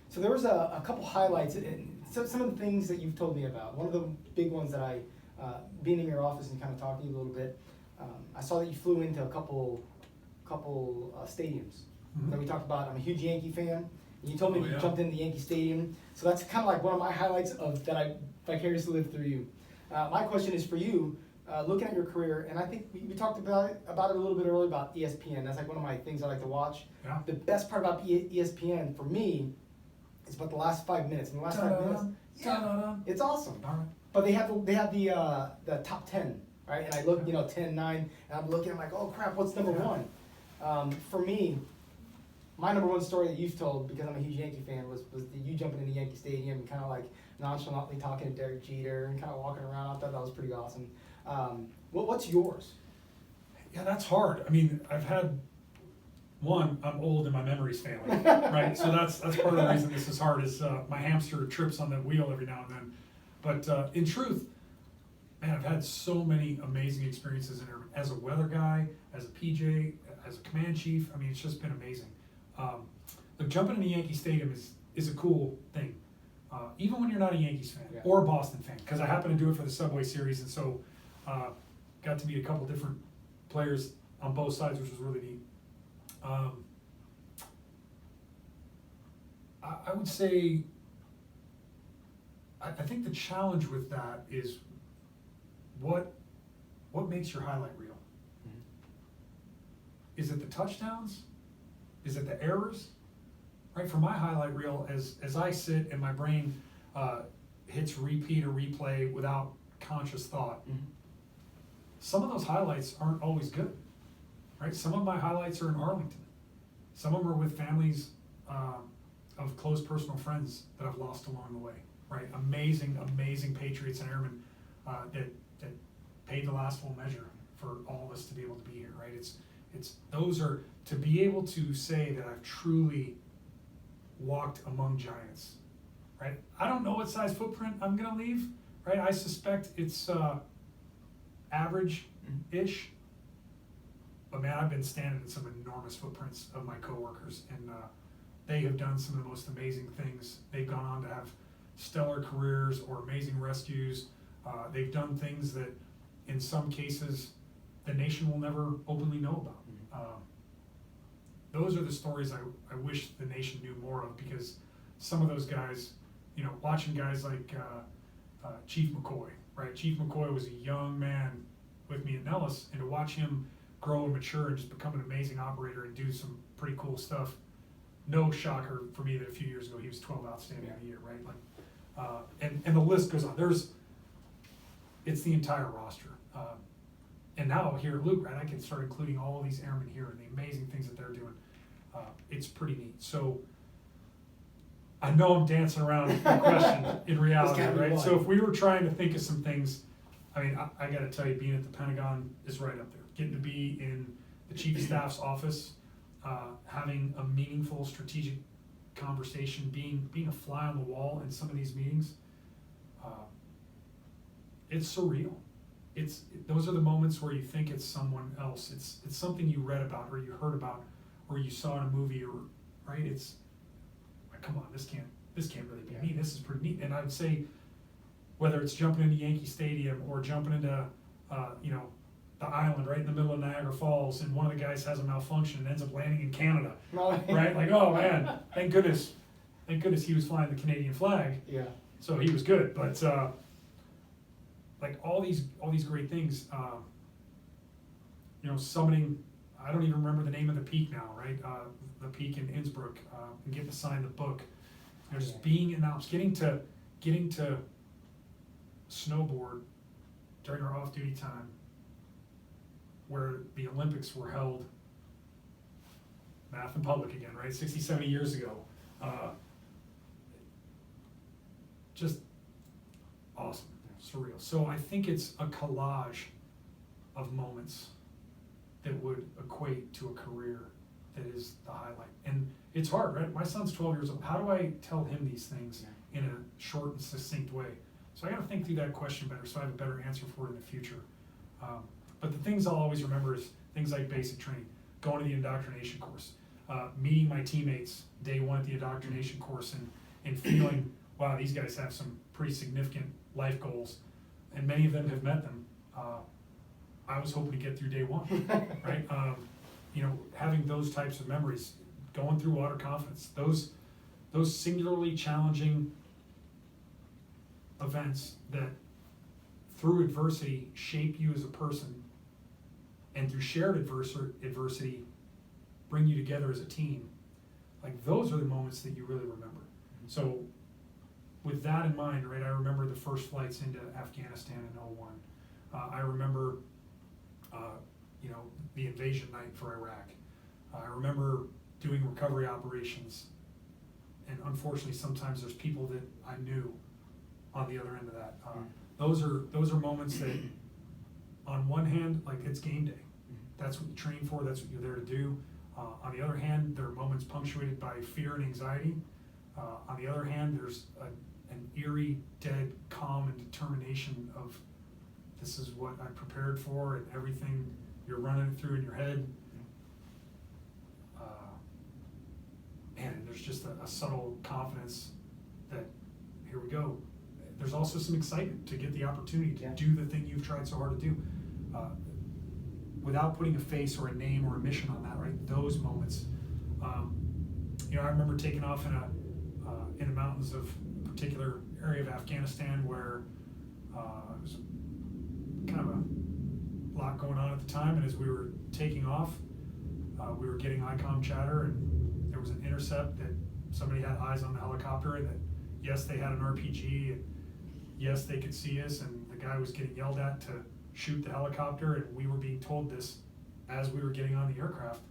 So there was a couple highlights, and some of the things that you've told me about. One of the big ones that being in your office and kind of talking to you a little bit, I saw that you flew into a couple stadiums. Mhm. That we talked about. I'm a huge Yankee fan. And you told me Oh, that you yeah. jumped into Yankee Stadium. So that's kind of like one of my highlights of that I vicariously lived through you. My question is for you, looking at your career, and I think we talked about it a little bit earlier about ESPN. That's like one of my things I like to watch. Yeah. The best part about ESPN for me is about the last 5 minutes. In the last 5 minutes, it's awesome. All right. But they have the top 10, right? And I look, 10, 9, and I'm looking, I'm like, oh crap, what's number one? For me, my number one story that you've told, because I'm a huge Yankee fan, was you jumping into Yankee Stadium and kind of like nonchalantly talking to Derek Jeter and kind of walking around. I thought that was pretty awesome. What's yours? Yeah, that's hard. I mean, I'm old and my memory's failing, right? So that's part of the reason this is hard is my hamster trips on the wheel every now and then. But in truth, man, I've had so many amazing experiences as a weather guy, as a PJ, as a command chief. I mean, it's just been amazing. Look, jumping into Yankee Stadium is a cool thing, even when you're not a Yankees fan or a Boston fan, because I happen to do it for the Subway Series, and so got to meet a couple different players on both sides, which was really neat. I would say, I think the challenge with that is what makes your highlight reel? Mhm. Is it the touchdowns? Is it the errors? Right, for my highlight reel, as I sit and my brain hits repeat or replay without conscious thought, some of those highlights aren't always good, right? Some of my highlights are in Arlington. Some of them are with families of close personal friends that I've lost along the way, right? Amazing, amazing Patriots and Airmen that paid the last full measure for all of us to be able to be here, right? Those are, to be able to say that I've truly walked among giants, right? I don't know what size footprint I'm gonna leave, right? I suspect it's average-ish, but man, I've been standing in some enormous footprints of my coworkers, and they have done some of the most amazing things. They've gone on to have stellar careers or amazing rescues. They've done things that, in some cases, the nation will never openly know about. Those are the stories I wish the nation knew more of, because some of those guys, watching guys like Chief McCoy, right? Chief McCoy was a young man with me at Nellis, and to watch him grow and mature and just become an amazing operator and do some pretty cool stuff. No shocker for me that a few years ago he was 12 outstanding of the year, right? Like, and the list goes on. It's the entire roster. And now here at Luke, right, I can start including all these airmen here and the amazing things that they're doing. It's pretty neat. So I know I'm dancing around the question in reality, right? So if we were trying to think of some things, I mean, I got to tell you, being at the Pentagon is right up there. Getting to be in the Chief of Staff's office, having a meaningful strategic conversation, being a fly on the wall in some of these meetings, it's surreal. Those are the moments where you think it's someone else. It's something you read about or you heard about or you saw in a movie, or right. It's like, come on, this can't really be me. This is pretty neat. And I would say, whether it's jumping into Yankee Stadium or jumping into the island right in the middle of Niagara Falls, and one of the guys has a malfunction and ends up landing in Canada, right? Like, oh man, thank goodness he was flying the Canadian flag. Yeah. So he was good, but like all these great things, summiting. I don't even remember the name of the peak now, right? The peak in Innsbruck, and getting to sign the book. Just being in the Alps, getting to snowboard during our off-duty time, where the Olympics were held, math in public again, right? 60, 70 years ago. Just awesome, surreal. So I think it's a collage of moments that would equate to a career that is the highlight. And it's hard, right? My son's 12 years old. How do I tell him these things in a short and succinct way? So I got to think through that question better, so I have a better answer for it in the future. But the things I'll always remember is things like basic training, going to the indoctrination course, meeting my teammates day one at the indoctrination course and feeling, wow, these guys have some pretty significant life goals, and many of them have met them. I was hoping to get through day one, right? You know, having those types of memories, going through Water Confidence, those singularly challenging events that through adversity shape you as a person, and through shared adversity bring you together as a team. Like, those are the moments that you really remember. So with that in mind, right, I remember the first flights into Afghanistan in '01. I remember you know, the invasion night for Iraq. I remember doing recovery operations, and unfortunately sometimes there's people that I knew on the other end of that. Those are moments that, on one hand, like, it's game day. That's what you train for, that's what you're there to do. On the other hand, there are moments punctuated by fear and anxiety. On the other hand, there's an eerie, dead calm and determination of, this is what I prepared for, and everything you're running through in your head. And there's just a subtle confidence that, here we go. There's also some excitement to get the opportunity to do the thing you've tried so hard to do. Without putting a face or a name or a mission on that, right? Those moments. You know, I remember taking off in the mountains of a particular area of Afghanistan where it was kind of a lot going on at the time, and as we were taking off, we were getting ICOM chatter, and there was an intercept that somebody had eyes on the helicopter, and that yes, they had an RPG, and yes, they could see us, and the guy was getting yelled at to shoot the helicopter, and we were being told this as we were getting on the aircraft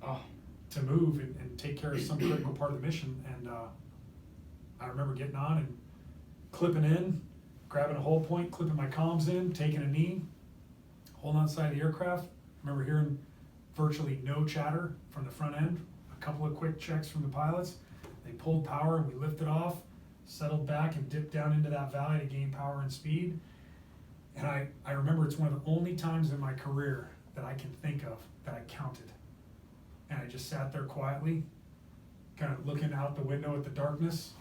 to move and take care of some critical part of the mission. And I remember getting on and clipping in, grabbing a hold point, clipping my comms in, taking a knee, holding on the side of the aircraft. I remember hearing virtually no chatter from the front end, a couple of quick checks from the pilots. They pulled power and we lifted off, settled back and dipped down into that valley to gain power and speed. And I remember it's one of the only times in my career that I can think of that I counted. And I just sat there quietly, kind of looking out the window at the darkness.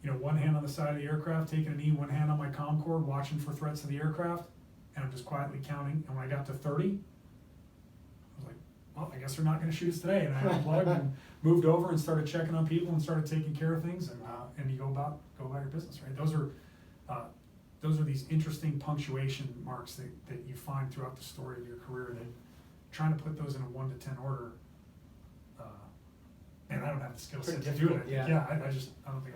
You know, one hand on the side of the aircraft, taking a knee, one hand on my comm cord, watching for threats to the aircraft. And I'm just quietly counting. And when I got to 30, I was like, well, I guess they're not going to shoot us today. And I unplugged and moved over and started checking on people and started taking care of things. And you go about your business, right? Those are these interesting punctuation marks that you find throughout the story of your career, that trying to put those in a 1 to 10 order, and I don't have the skill set to do it. Yeah. I don't think